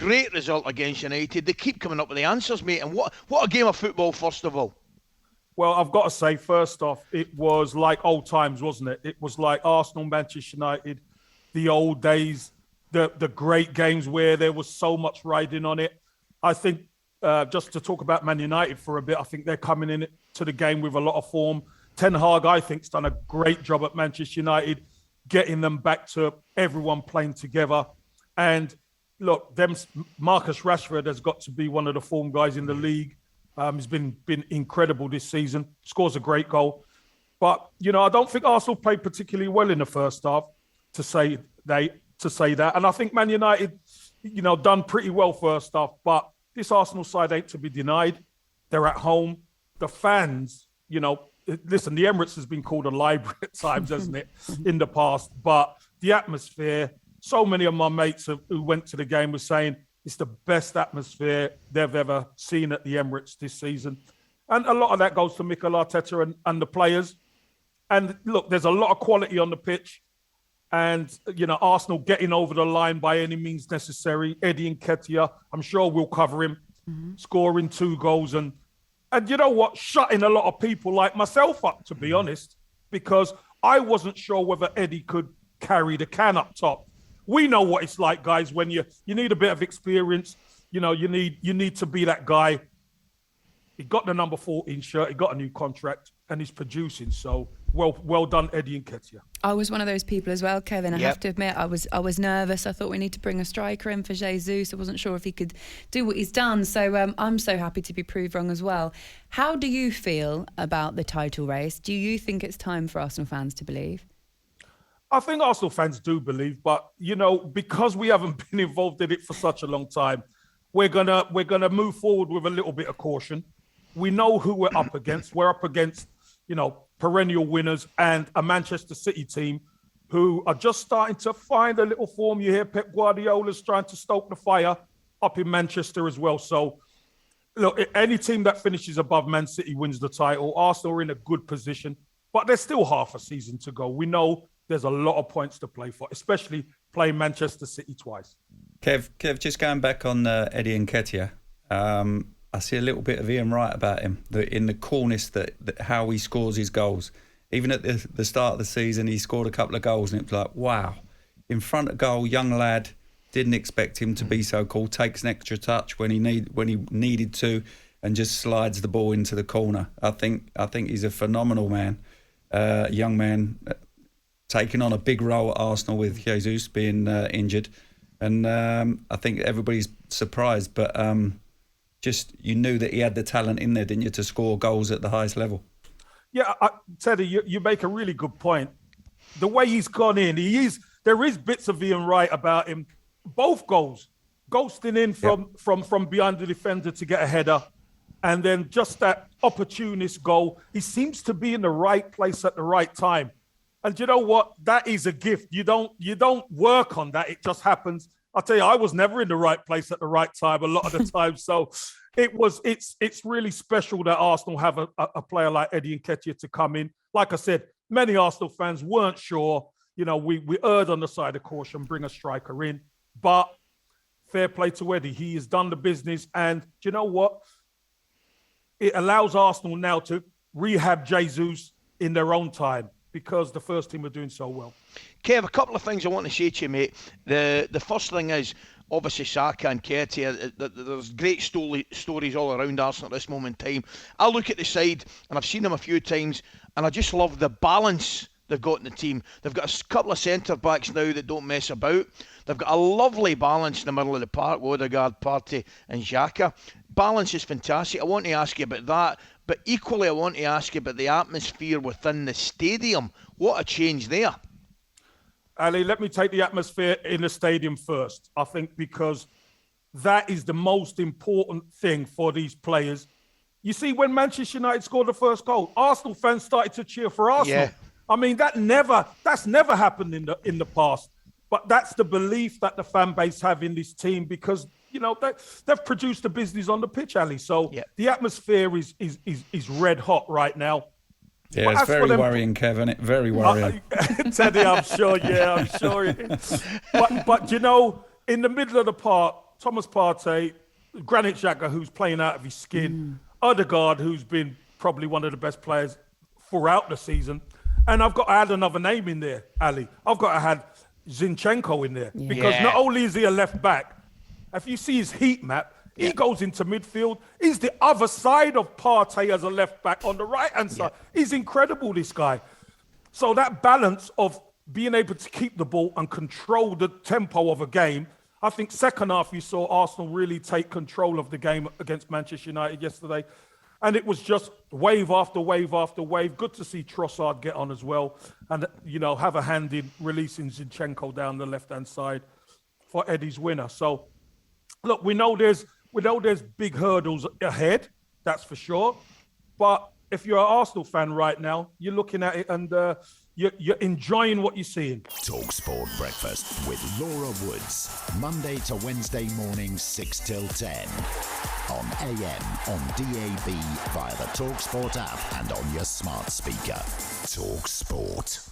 great result against United. They keep coming up with the answers, mate. And what a game of football, first of all. Well, I've got to say, first off, it was like old times, wasn't it? It was like Arsenal, Manchester United, the old days, the great games where there was so much riding on it. I think, just to talk about Man United for a bit, I think they're coming in to the game with a lot of form. Ten Hag, I think, has done a great job at Manchester United, getting them back to everyone playing together. And look, Marcus Rashford has got to be one of the form guys in the league. He's been incredible this season. Scores a great goal. But, I don't think Arsenal played particularly well in the first half to say that. And I think Man United, done pretty well first half. But this Arsenal side ain't to be denied. They're at home. The fans, listen, the Emirates has been called a library at times, hasn't it, in the past. But the atmosphere, so many of my mates who went to the game were saying it's the best atmosphere they've ever seen at the Emirates this season. And a lot of that goes to Mikel Arteta and the players. And look, there's a lot of quality on the pitch. And, Arsenal getting over the line by any means necessary. Eddie Nketiah, I'm sure we'll cover him, scoring 2 goals. And you know what? Shutting a lot of people like myself up, to be honest, because I wasn't sure whether Eddie could carry the can up top. We know what it's like, guys, when you need a bit of experience. You need to be that guy. He got the number 14 shirt. He got a new contract and he's producing. So well done, Eddie Nketiah. I was one of those people as well, Kevin. I have to admit, I was nervous. I thought we need to bring a striker in for Jesus. I wasn't sure if he could do what he's done. So I'm so happy to be proved wrong as well. How do you feel about the title race? Do you think it's time for Arsenal fans to believe? I think Arsenal fans do believe, but because we haven't been involved in it for such a long time, we're gonna move forward with a little bit of caution. We know who we're up against. We're up against, perennial winners and a Manchester City team who are just starting to find a little form. You hear Pep Guardiola's trying to stoke the fire up in Manchester as well. So, look, any team that finishes above Man City wins the title. Arsenal are in a good position, but there's still half a season to go. We know there's a lot of points to play for, especially playing Manchester City twice. Kev, just going back on Eddie Nketiah, I see a little bit of Ian Wright about him, in the coolness that how he scores his goals. Even at the start of the season, he scored a couple of goals and it was like, wow, in front of goal, young lad, didn't expect him to be so cool, takes an extra touch when he needed to and just slides the ball into the corner. I think he's a phenomenal man, young man, taking on a big role at Arsenal with Jesus being injured. And I think everybody's surprised, but just you knew that he had the talent in there, didn't you, to score goals at the highest level? Yeah, Teddy, you make a really good point. The way he's gone in, there is bits of Ian Wright about him. Both goals, ghosting in from behind the defender to get a header, and then just that opportunist goal. He seems to be in the right place at the right time. And you know what? That is a gift. You don't work on that. It just happens. I'll tell you, I was never in the right place at the right time a lot of the time. So it's really special that Arsenal have a player like Eddie Nketiah to come in. Like I said, many Arsenal fans weren't sure. We erred on the side of caution, bring a striker in. But fair play to Eddie. He has done the business. And do you know what? It allows Arsenal now to rehab Jesus in their own time, because the first team are doing so well. Kev, a couple of things I want to say to you, mate. The first thing is, obviously, Saka and Nketiah, there's great stories all around Arsenal at this moment in time. I look at the side, and I've seen them a few times, and I just love the balance they've got in the team. They've got a couple of centre-backs now that don't mess about. They've got a lovely balance in the middle of the park, Rudiger, Partey and Xhaka. Balance is fantastic. I want to ask you about that, but equally I want to ask you about the atmosphere within the stadium. What a change there. Ali, let me take the atmosphere in the stadium first. I think because that is the most important thing for these players. You see, when Manchester United scored the first goal, Arsenal fans started to cheer for Arsenal. Yeah. I mean, that's never happened in the past. But that's the belief that the fan base have in this team, because they've produced the business on the pitch, Ali. So the atmosphere is red hot right now. Yeah, it's very worrying, Kevin. Very worrying. Teddy, I'm sure. Yeah, I'm sure it is. But in the middle of the park, Thomas Partey, Granit Xhaka, who's playing out of his skin, Odegaard, who's been probably one of the best players throughout the season. And I've got to add another name in there, Ali. I've got to add Zinchenko in there. Because not only is he a left back, if you see his heat map, he goes into midfield. He's the other side of Partey as a left back on the right-hand side. He's incredible, this guy. So that balance of being able to keep the ball and control the tempo of a game, I think second half you saw Arsenal really take control of the game against Manchester United yesterday. And it was just wave after wave after wave. Good to see Trossard get on as well and, have a hand in releasing Zinchenko down the left-hand side for Eddie's winner. So, look, we know there's big hurdles ahead, that's for sure. But if you're an Arsenal fan right now, you're looking at it and you're enjoying what you're seeing. talkSPORT Breakfast with Laura Woods. Monday to Wednesday mornings 6 till 10. On AM, on DAB, via the talkSPORT app and on your smart speaker. talkSPORT.